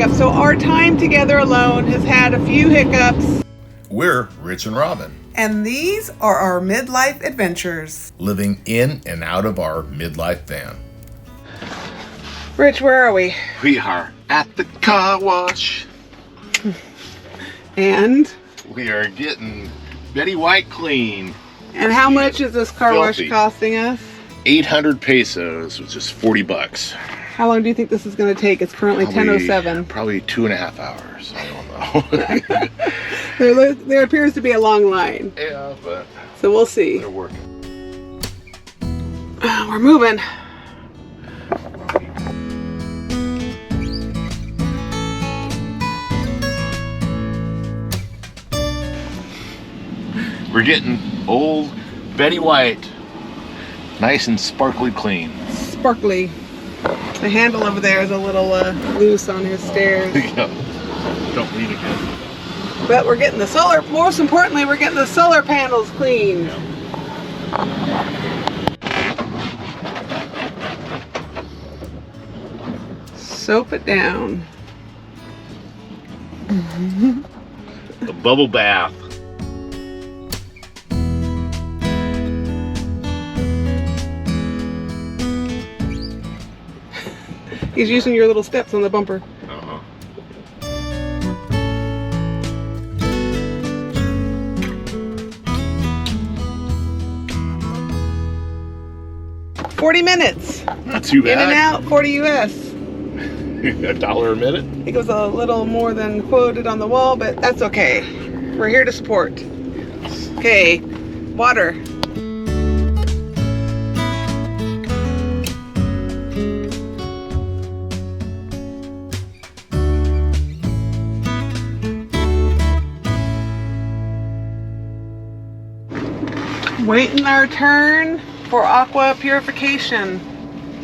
hiccups. So our time together alone has had a few hiccups. We're Rich and Robin, And these are our midlife adventures. living in and out of our midlife van. Rich, where are we? We are at the car wash. And We are getting Betty White clean. how much is this car Filthy. wash costing us? 800 pesos, which is 40 bucks. How long do you think this is going to take? It's currently 10:07. Probably 2.5 hours. I don't know. There appears to be a long line. Yeah, but So we'll see. they're working. We're moving. We're getting old Betty White nice and sparkly clean. Sparkly. The handle over there is a little loose on his stairs. Yeah. Don't lean again. But we're getting the solar, most importantly, we're getting the solar panels cleaned. Soap it down. A bubble bath. He's using your little steps on the bumper. 40 minutes. Not too bad. In and out, 40 US. $1 a minute. I think it was a little more than quoted on the wall, but that's okay. We're here to support. Okay, water. Waiting our turn for aqua purification.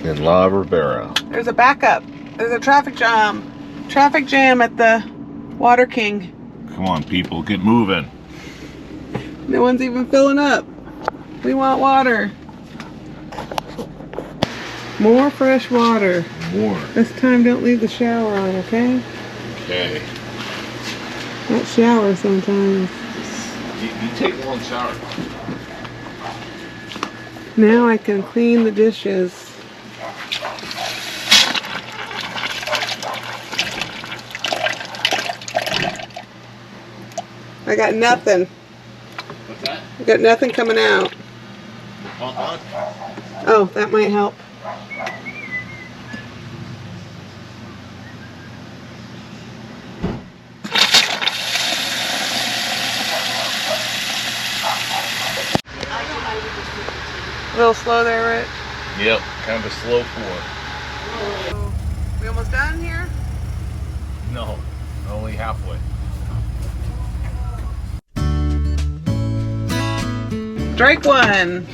In La Ribera. There's a backup. There's a traffic jam at the Water King. Come on, people, get moving. No one's even filling up. We want water. More fresh water. More. This time don't leave the shower on, okay? Okay. Not shower sometimes. You take a long shower. Now I can clean the dishes. I got nothing. What's that? I got nothing coming out. Pump on? Oh, that might help. A little slow there, Rich. Yep, kind of a slow pour. We almost done here? No, only halfway. Strike one.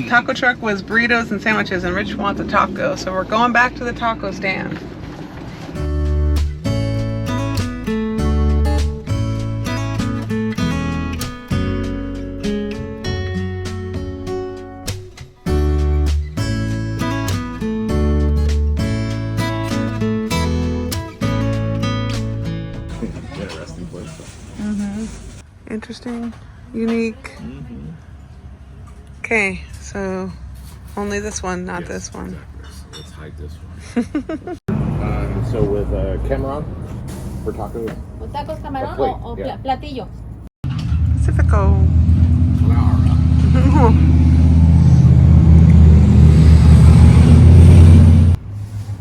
Taco truck was burritos and sandwiches, and Rich wants a taco, so we're going back to the taco stand. Interesting place. Interesting, unique. Okay, so only this one, not this one. Exactly. Let's hike this one. So with Cameron for tacos. ¿O tacos camarón plate, o yeah. platillo? Pacifico.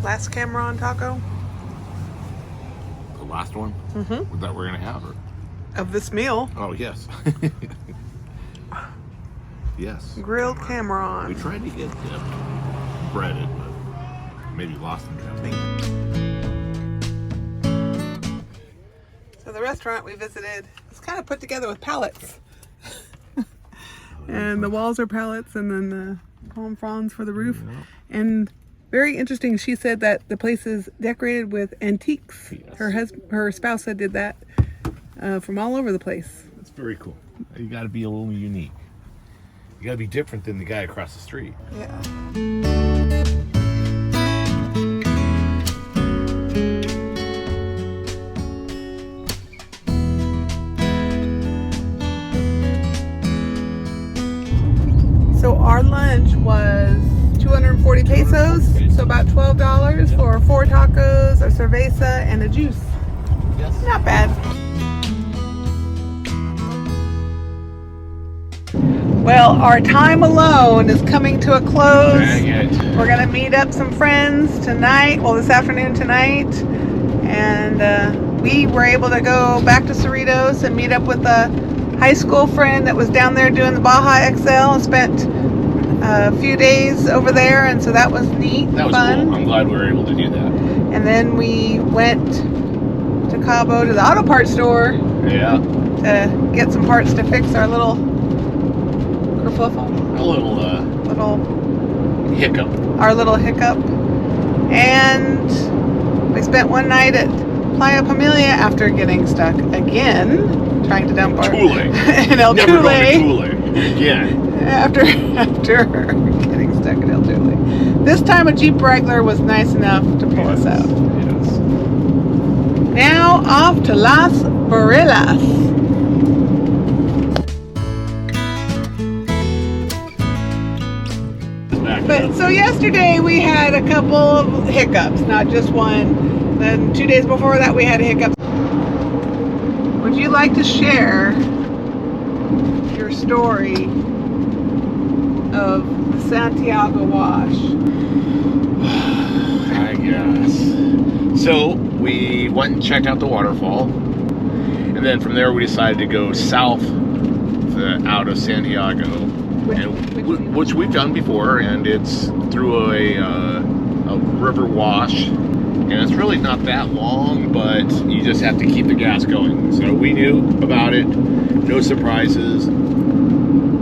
Last Cameron taco The last one that we're gonna have, or? of this meal. Oh yes. Yes. Grilled We Cameron. tried to get them breaded, but maybe lost them. So the restaurant we visited is kind of put together with pallets. And the walls are pallets, and then the palm fronds for the roof. Yeah. And very interesting, she said that the place is decorated with antiques. Yes. Her spouse said did that from all over the place. That's very cool. You got to be a little unique. You got to be different than the guy across the street. Yeah. lunch was 240 pesos, so about $12 for 4 tacos, a cerveza, and a juice. Yes. Not bad. Well, our time alone is coming to a close. Dang it. We're gonna meet up some friends tonight, well this afternoon tonight, and we were able to go back to Cerritos and meet up with a high school friend that was down there doing the Baja XL and spent a few days over there, and so that was neat. That was fun. cool. I'm glad we were able to do that. And then we went to Cabo to the auto parts store Yeah. to get some parts to fix our little kerfuffle, A little hiccup. our little hiccup. And we spent one night at Playa Familia after getting stuck again, trying to dump our Thule. in El Never Tule. going to Thule again. After getting stuck in El Tule. This time a Jeep Wrangler was nice enough to pull us out. Yes. Now off to Las Barillas. But so yesterday we had a couple of hiccups, not just one. Then 2 days before that we had a hiccup. Would you like to share your story of the Santiago wash? I guess. So we went and checked out the waterfall, and then from there we decided to go south out of Santiago, which we've done before, and it's through a river wash, and it's really not that long, but you just have to keep the gas going. So we knew about it, no surprises.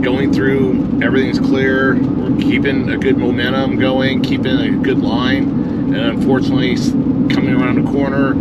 Going through, everything's clear. We're keeping a good momentum going, keeping a good line. And unfortunately, coming around the corner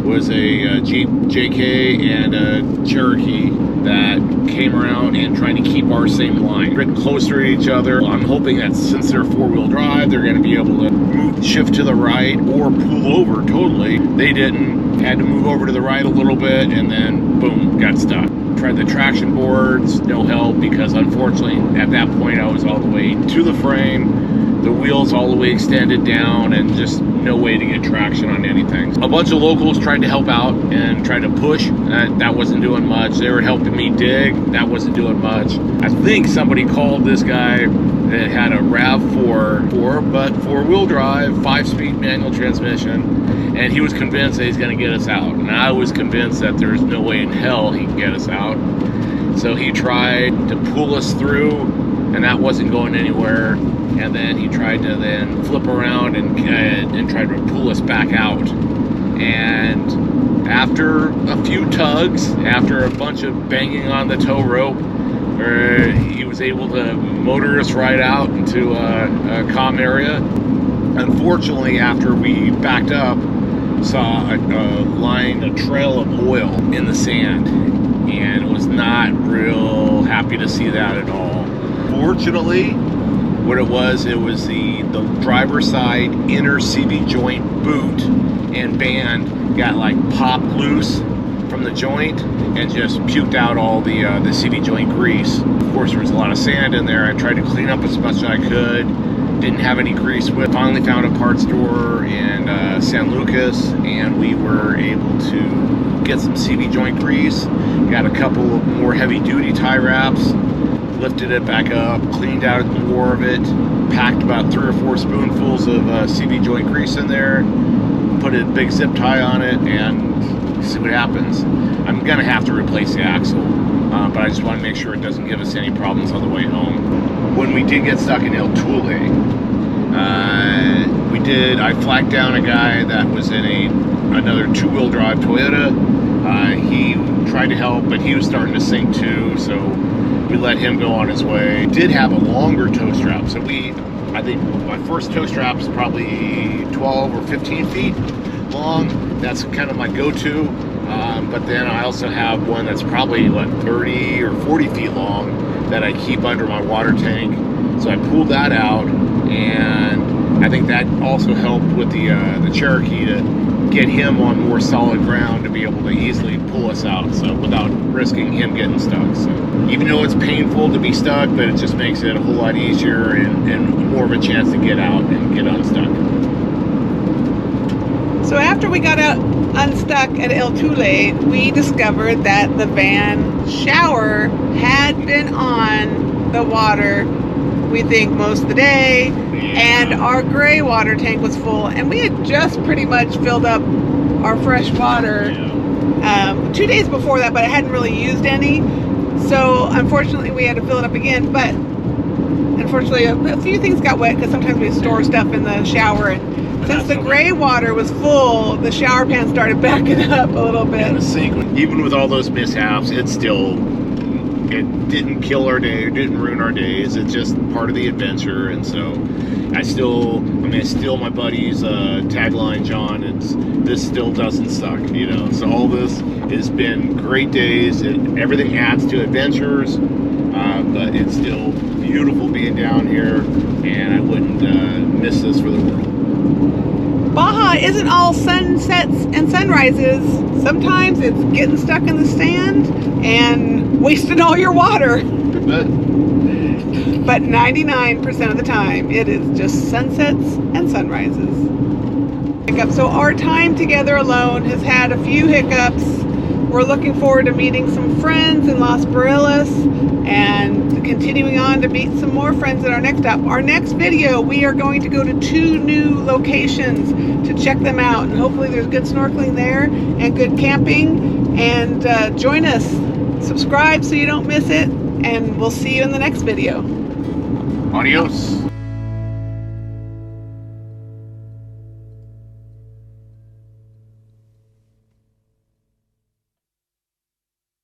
was a Jeep JK and a Cherokee that came around and tried to keep our same line. We're closer to each other. I'm hoping that since they're four-wheel drive, they're going to be able to shift to the right or pull over totally. They didn't. Had to move over to the right a little bit, and then boom, got stuck. Tried the traction boards, no help, because unfortunately at that point I was all the way to the frame, the wheels all the way extended down, and just no way to get traction on anything. A bunch of locals tried to help out and tried to push. That wasn't doing much. They were helping me dig. That wasn't doing much. I think somebody called this guy that had a RAV4, but four-wheel drive, 5-speed manual transmission, and he was convinced that he's going to get us out. And I was convinced that there's no way in hell he can get us out. So he tried to pull us through, and that wasn't going anywhere. And then he tried to then flip around and try to pull us back out. And after a few tugs, after a bunch of banging on the tow rope, he was able to motor us right out into a calm area. Unfortunately, after we backed up, saw a trail of oil in the sand, and was not real happy to see that at all. Fortunately, what it was the driver's side inner CV joint boot and band got like popped loose from the joint and just puked out all the CV joint grease. Of course, there was a lot of sand in there. I tried to clean up as much as I could. Didn't have any grease with. Finally found a parts store in San Lucas, and we were able to get some CV joint grease. Got a couple of more heavy-duty tie wraps. Lifted it back up, cleaned out more of it, packed about 3 or 4 spoonfuls of CV joint grease in there, put a big zip tie on it, and see what happens. I'm gonna have to replace the axle, but I just want to make sure it doesn't give us any problems on the way home. When we did get stuck in El Tule, I flagged down a guy that was in another 2-wheel drive Toyota. He tried to help, but he was starting to sink too, so we let him go on his way. Did have a longer tow strap, so I think my first tow strap is probably 12 or 15 feet long. That's kind of my go-to, but then I also have one that's probably 30 or 40 feet long that I keep under my water tank. So I pulled that out, and I think that also helped with the Cherokee to get him on more solid ground to be able to easily pull us out, so without risking him getting stuck. So even though it's painful to be stuck, but it just makes it a whole lot easier and more of a chance to get out and get unstuck. So after we got out unstuck at El Tule, we discovered that the van shower had been on the water, we think, most of the day, and our gray water tank was full, and we had just pretty much filled up our fresh water 2 days before that, but I hadn't really used any, so unfortunately we had to fill it up again. But unfortunately a few things got wet because sometimes we store stuff in the shower, and since the gray water was full, the shower pan started backing up a little bit. And the sink, even with all those mishaps, it didn't kill our day, it didn't ruin our days. It's just part of the adventure. And so I steal my buddy's tagline, John. This still doesn't suck, you know. So all this has been great days. Everything adds to adventures, but it's still beautiful being down here, and I wouldn't miss this for the world. Baja isn't all sunsets and sunrises. Sometimes it's getting stuck in the sand and wasting all your water. But 99% of the time, it is just sunsets and sunrises. So our time together alone has had a few hiccups. We're looking forward to meeting some friends in Las Barillas and continuing on to meet some more friends at our next stop. Our next video, we are going to go to 2 new locations to check them out, and hopefully there's good snorkeling there and good camping. And join us, subscribe so you don't miss it, and we'll see you in the next video. Adios.